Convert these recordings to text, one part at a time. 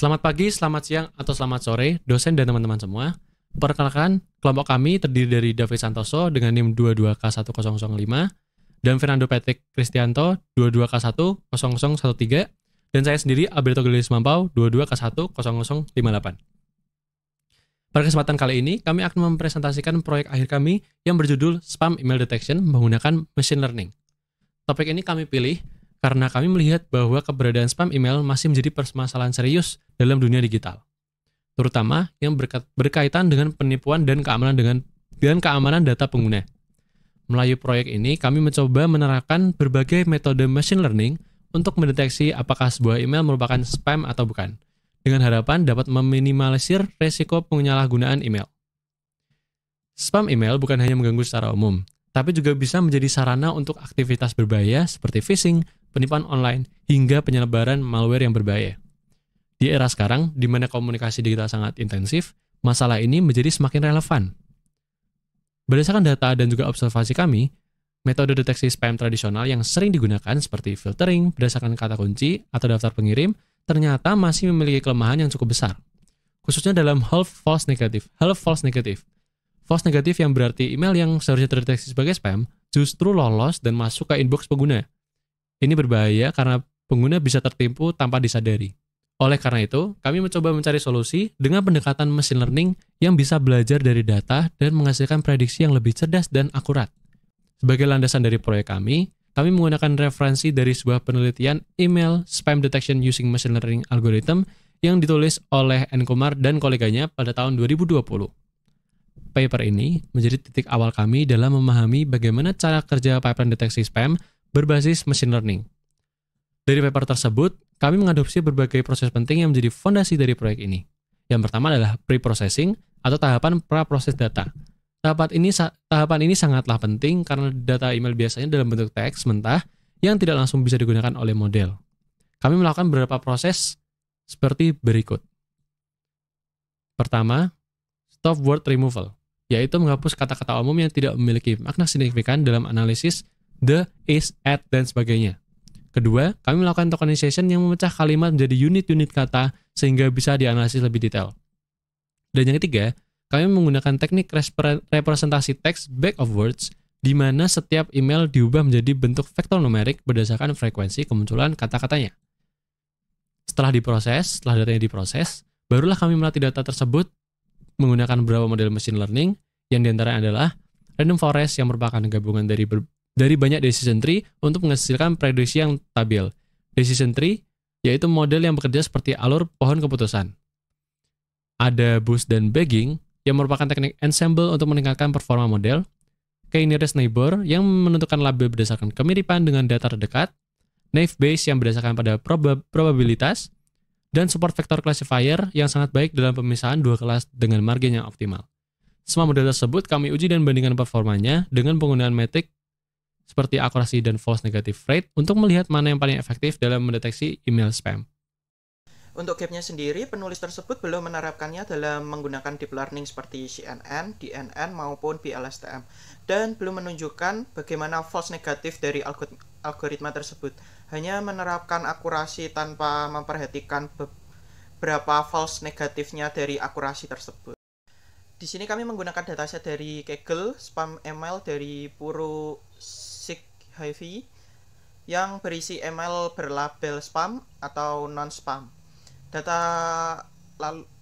Selamat pagi, selamat siang, atau selamat sore, dosen dan teman-teman semua. Perkenalkan, kelompok kami terdiri dari David Santoso dengan NIM 22K1005 dan Fernando Patrick Kristianto 22K10013 dan saya sendiri Alberto Gelis Mampau 22K10058. Pada kesempatan kali ini, kami akan mempresentasikan proyek akhir kami yang berjudul Spam Email Detection menggunakan Machine Learning. Topik ini kami pilih karena kami melihat bahwa keberadaan spam email masih menjadi permasalahan serius dalam dunia digital, terutama yang berkaitan dengan penipuan dan keamanan data pengguna. Melalui proyek ini, kami mencoba menerapkan berbagai metode machine learning untuk mendeteksi apakah sebuah email merupakan spam atau bukan, dengan harapan dapat meminimalisir resiko penyalahgunaan email. Spam email bukan hanya mengganggu secara umum, tapi juga bisa menjadi sarana untuk aktivitas berbahaya seperti phishing, penipuan online, hingga penyebaran malware yang berbahaya. Di era sekarang, di mana komunikasi digital sangat intensif, masalah ini menjadi semakin relevan. Berdasarkan data dan juga observasi kami, metode deteksi spam tradisional yang sering digunakan seperti filtering berdasarkan kata kunci atau daftar pengirim ternyata masih memiliki kelemahan yang cukup besar, khususnya dalam half false negative. False negative yang berarti email yang seharusnya terdeteksi sebagai spam justru lolos dan masuk ke inbox pengguna. Ini berbahaya karena pengguna bisa tertipu tanpa disadari. Oleh karena itu, kami mencoba mencari solusi dengan pendekatan machine learning yang bisa belajar dari data dan menghasilkan prediksi yang lebih cerdas dan akurat. Sebagai landasan dari proyek kami menggunakan referensi dari sebuah penelitian email spam detection using machine learning algorithm yang ditulis oleh N. Kumar dan koleganya pada tahun 2020. Paper ini menjadi titik awal kami dalam memahami bagaimana cara kerja pipeline deteksi spam berbasis machine learning. Dari paper tersebut, kami mengadopsi berbagai proses penting yang menjadi fondasi dari proyek ini. Yang pertama adalah pre-processing atau tahapan pra-proses data. Tahapan ini sangatlah penting karena data email biasanya dalam bentuk teks mentah yang tidak langsung bisa digunakan oleh model. Kami melakukan beberapa proses seperti berikut. Pertama, stop word removal, yaitu menghapus kata-kata umum yang tidak memiliki makna signifikan dalam analisis the, is, at, dan sebagainya. Kedua, kami melakukan tokenization yang memecah kalimat menjadi unit-unit kata sehingga bisa dianalisis lebih detail. Dan yang ketiga, kami menggunakan teknik representasi teks back of words, di mana setiap email diubah menjadi bentuk vektor numerik berdasarkan frekuensi kemunculan kata-katanya. Setelah datanya diproses, barulah kami melatih data tersebut menggunakan beberapa model machine learning, yang diantaranya adalah random forest yang merupakan gabungan dari banyak decision tree untuk menghasilkan prediksi yang stabil. Decision tree yaitu model yang bekerja seperti alur pohon keputusan. Ada boost dan bagging yang merupakan teknik ensemble untuk meningkatkan performa model. K-nearest neighbor yang menentukan label berdasarkan kemiripan dengan data terdekat. Naive Bayes yang berdasarkan pada probabilitas. Dan support vector classifier yang sangat baik dalam pemisahan dua kelas dengan margin yang optimal. Semua model tersebut kami uji dan bandingkan performanya dengan penggunaan metrik seperti akurasi dan false negative rate untuk melihat mana yang paling efektif dalam mendeteksi email spam. Untuk gapnya sendiri, penulis tersebut belum menerapkannya dalam menggunakan deep learning seperti CNN, DNN, maupun BLSTM, dan belum menunjukkan bagaimana false negative dari algoritma tersebut. Hanya menerapkan akurasi tanpa memperhatikan beberapa false negatifnya dari akurasi tersebut. Di sini kami menggunakan dataset dari Kaggle, spam email dari Puru Sikhavi yang berisi email berlabel spam atau non-spam. Data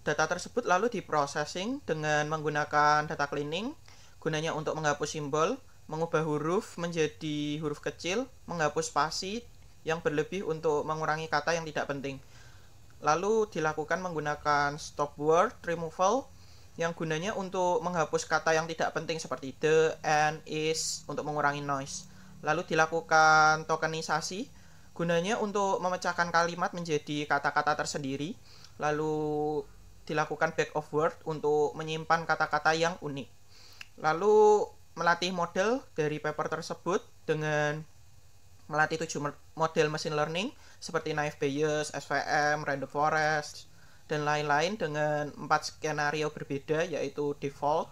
tersebut lalu diprocessing dengan menggunakan data cleaning, gunanya untuk menghapus simbol, mengubah huruf menjadi huruf kecil, menghapus spasi yang berlebih untuk mengurangi kata yang tidak penting. Lalu dilakukan menggunakan stop word removal yang gunanya untuk menghapus kata yang tidak penting seperti the, and, is untuk mengurangi noise. Lalu dilakukan tokenisasi gunanya untuk memecahkan kalimat menjadi kata-kata tersendiri. Lalu dilakukan back of word untuk menyimpan kata-kata yang unik. Lalu melatih model dari paper tersebut dengan melatih 7 model machine learning seperti Naive Bayes, SVM, Random Forest, dan lain-lain dengan 4 skenario berbeda, yaitu default,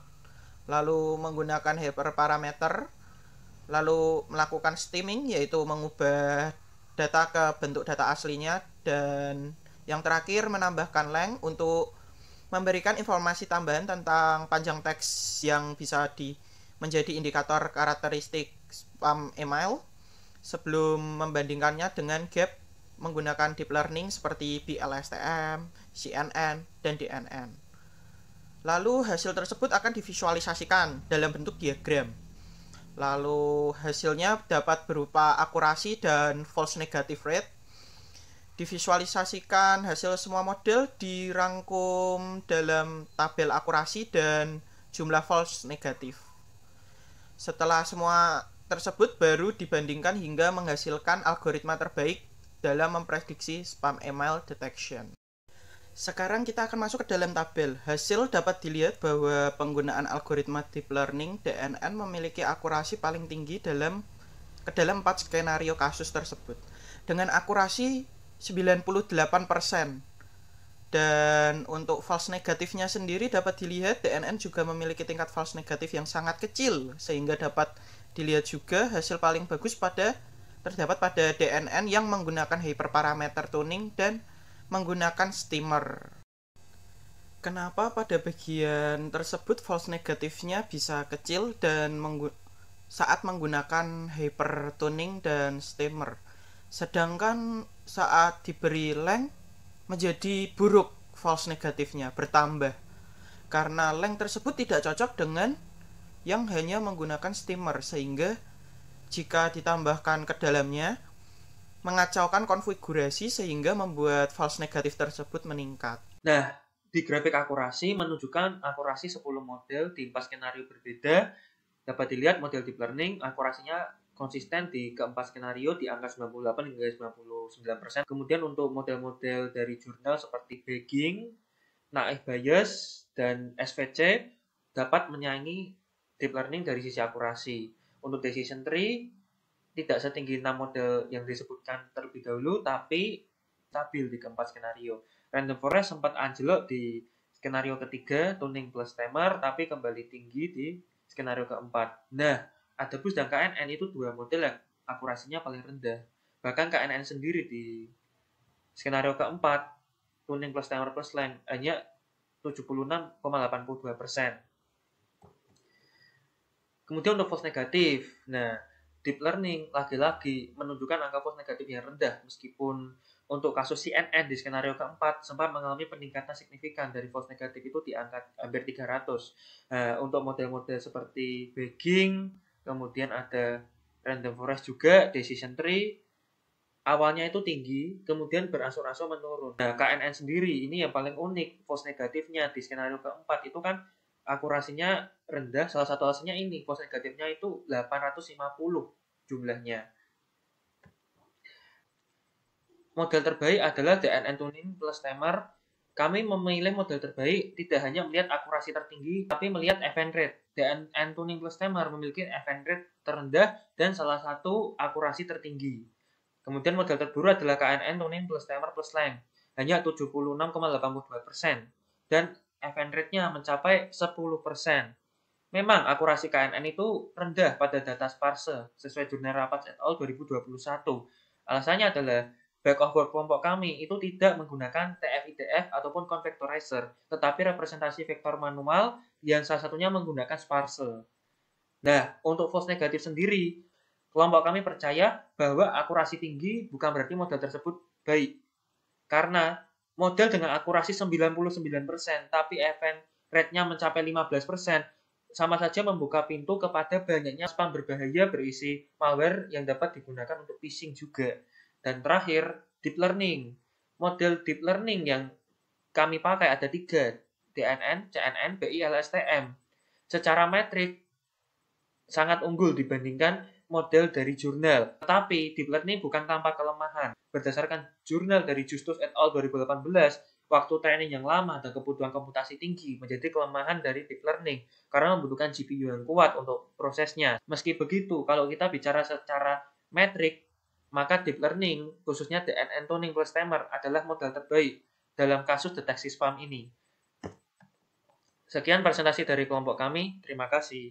lalu menggunakan hyperparameter, lalu melakukan steaming, yaitu mengubah data ke bentuk data aslinya, dan Yang terakhir, menambahkan length untuk memberikan informasi tambahan tentang panjang teks yang bisa menjadi indikator karakteristik spam email sebelum membandingkannya dengan gap menggunakan deep learning seperti BLSTM, CNN, dan DNN. Lalu hasil tersebut akan divisualisasikan dalam bentuk diagram. Lalu hasilnya dapat berupa akurasi dan false negative rate. Divisualisasikan hasil semua model dirangkum dalam tabel akurasi dan jumlah false negatif. Setelah semua tersebut baru dibandingkan hingga menghasilkan algoritma terbaik dalam memprediksi spam email detection. Sekarang kita akan masuk ke dalam tabel. Hasil dapat dilihat bahwa penggunaan algoritma deep learning DNN memiliki akurasi paling tinggi ke dalam 4 skenario kasus tersebut. Dengan akurasi 98%. Dan untuk false negatifnya sendiri dapat dilihat DNN juga memiliki tingkat false negatif yang sangat kecil, sehingga dapat dilihat juga hasil paling bagus terdapat pada DNN yang menggunakan hyperparameter tuning dan menggunakan steamer. Kenapa pada bagian tersebut false negatifnya bisa kecil dan saat menggunakan hypertuning dan steamer, sedangkan saat diberi length menjadi buruk false negatifnya, bertambah karena length tersebut tidak cocok dengan yang hanya menggunakan steamer, sehingga jika ditambahkan ke dalamnya mengacaukan konfigurasi sehingga membuat false negatif tersebut meningkat. Nah, di grafik akurasi menunjukkan akurasi 10 model di 4 skenario berbeda. Dapat dilihat model deep learning akurasinya konsisten di keempat skenario di angka 98 hingga 99%. Kemudian untuk model-model dari jurnal seperti Bagging, Naive Bayes, dan SVC dapat menyaingi deep learning dari sisi akurasi. Untuk decision tree tidak setinggi 6 model yang disebutkan terlebih dahulu, tapi stabil di keempat skenario. Random forest sempat anjlok di skenario ketiga, tuning plus timer, tapi kembali tinggi di skenario keempat. Nah, Adabus dan KNN itu dua model yang akurasinya paling rendah. Bahkan KNN sendiri di skenario keempat, tuning plus timer plus length, hanya 76,82%. Kemudian untuk false negatif, nah deep learning lagi-lagi menunjukkan angka false negatif yang rendah, meskipun untuk kasus CNN di skenario keempat sempat mengalami peningkatan signifikan dari false negatif itu di angka hampir 300. Untuk model-model seperti Bagging, kemudian ada random forest juga, decision tree, awalnya itu tinggi, kemudian berangsur-angsur menurun. Nah, KNN sendiri ini yang paling unik, false negatifnya di skenario keempat itu kan akurasinya rendah, salah satu alasannya ini, false negatifnya itu 850 jumlahnya. Model terbaik adalah DNN tuning plus timer. Kami memilih model terbaik tidak hanya melihat akurasi tertinggi, tapi melihat event rate. DNN tuning plus timer memiliki event rate terendah dan salah satu akurasi tertinggi. Kemudian model terburuk adalah KNN tuning plus timer plus length, hanya 76,82%. Dan event rate-nya mencapai 10%. Memang akurasi KNN itu rendah pada data sparse sesuai jurnal Rapach et al. 2021. Alasannya adalah back of work kelompok kami itu tidak menggunakan TF-IDF ataupun convectorizer, tetapi representasi vektor manual yang salah satunya menggunakan sparse. Nah, untuk false negatif sendiri, kelompok kami percaya bahwa akurasi tinggi bukan berarti model tersebut baik. Karena model dengan akurasi 99%, tapi event rate-nya mencapai 15%, sama saja membuka pintu kepada banyaknya spam berbahaya berisi malware yang dapat digunakan untuk phishing juga. Dan terakhir, deep learning. Model deep learning yang kami pakai ada 3, DNN, CNN, BI, LSTM. Secara metrik, sangat unggul dibandingkan model dari jurnal. Tetapi deep learning bukan tanpa kelemahan. Berdasarkan jurnal dari Justus et al. 2018, waktu training yang lama dan kebutuhan komputasi tinggi menjadi kelemahan dari deep learning karena membutuhkan GPU yang kuat untuk prosesnya. Meski begitu, kalau kita bicara secara metrik, maka deep learning, khususnya DNN tuning plus timer, adalah modal terbaik dalam kasus deteksi spam ini. Sekian presentasi dari kelompok kami. Terima kasih.